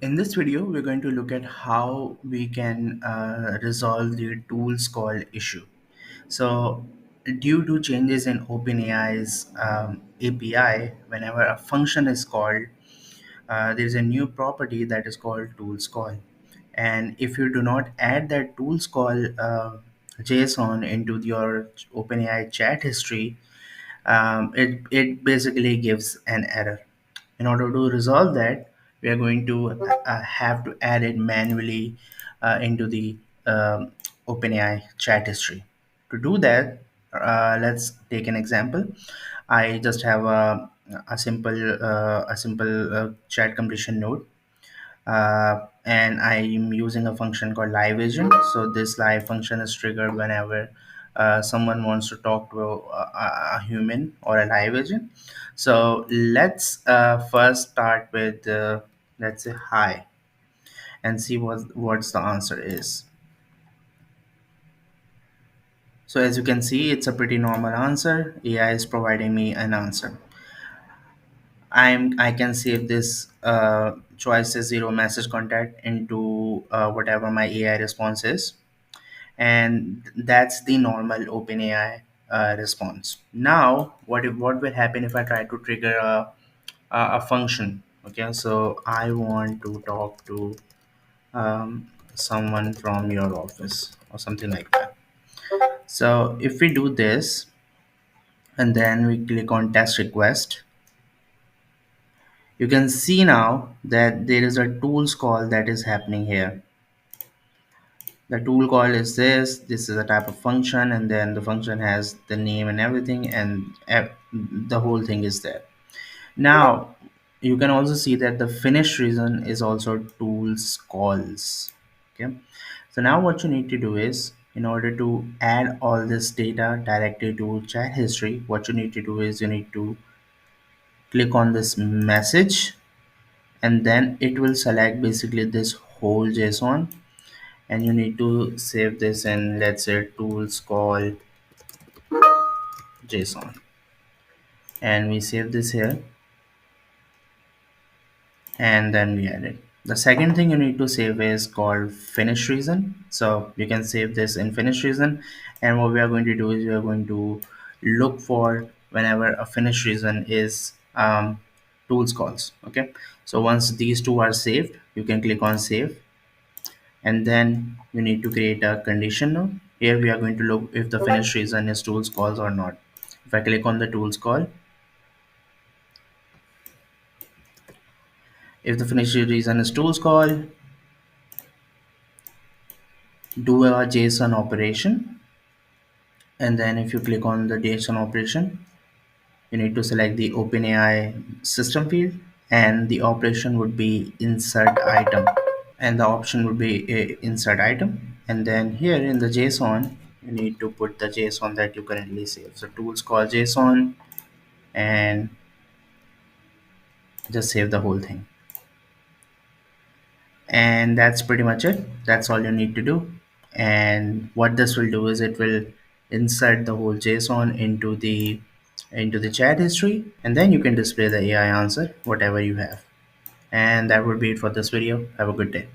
In this video, we're going to look at how we can resolve the tools call issue. So, due to changes in OpenAI's API, whenever a function is called, there's a new property that is called tools call. And if you do not add that tools call JSON into your OpenAI chat history, it basically gives an error. In order to resolve that, we are going to have to add it manually into the OpenAI chat history. To do that, let's take an example. I just have a simple chat completion node, and I'm using a function called live agent. So this live function is triggered whenever someone wants to talk to a human or a live agent. So let's first start with let's say hi and see what's the answer is. So as you can see, it's a pretty normal answer. AI is providing me an answer. I can save this choice as zero message contact into whatever my AI response is, and that's the normal OpenAI response. Now, what will happen if I try to trigger a function? Okay, so I want to talk to someone from your office or something like that. So if we do this and then we click on test request, you can see now that there is a tools call that is happening here. The tool call is this is a type of function, and then the function has the name and everything, and the whole thing is there. Now you can also see that the finish reason is also tools calls. Okay, so now what you need to do is, in order to add all this data directly to chat history, what you need to do is you need to click on this message, and then it will select basically this whole JSON, and you need to save this in, let's say, tools call JSON, and we save this here, and then we add it. The second thing you need to save is called finish reason, so you can save this in finish reason. And what we are going to do is we are going to look for whenever a finish reason is tools calls. Okay, so once these two are saved, you can click on save, and then you need to create a condition now. Here we are going to look if the finish reason is tools calls or not. If I click on the tools call, if the finish reason is tools call, do a JSON operation, and then if you click on the JSON operation, you need to select the OpenAI system field, and the operation would be insert item, and the option would be insert item. And then here in the JSON, you need to put the JSON that you currently save. So tools call JSON, and just save the whole thing. And that's pretty much it. That's all you need to do. And what this will do is it will insert the whole JSON into the chat history, and then you can display the AI answer whatever you have. And that would be it for this video. Have a good day.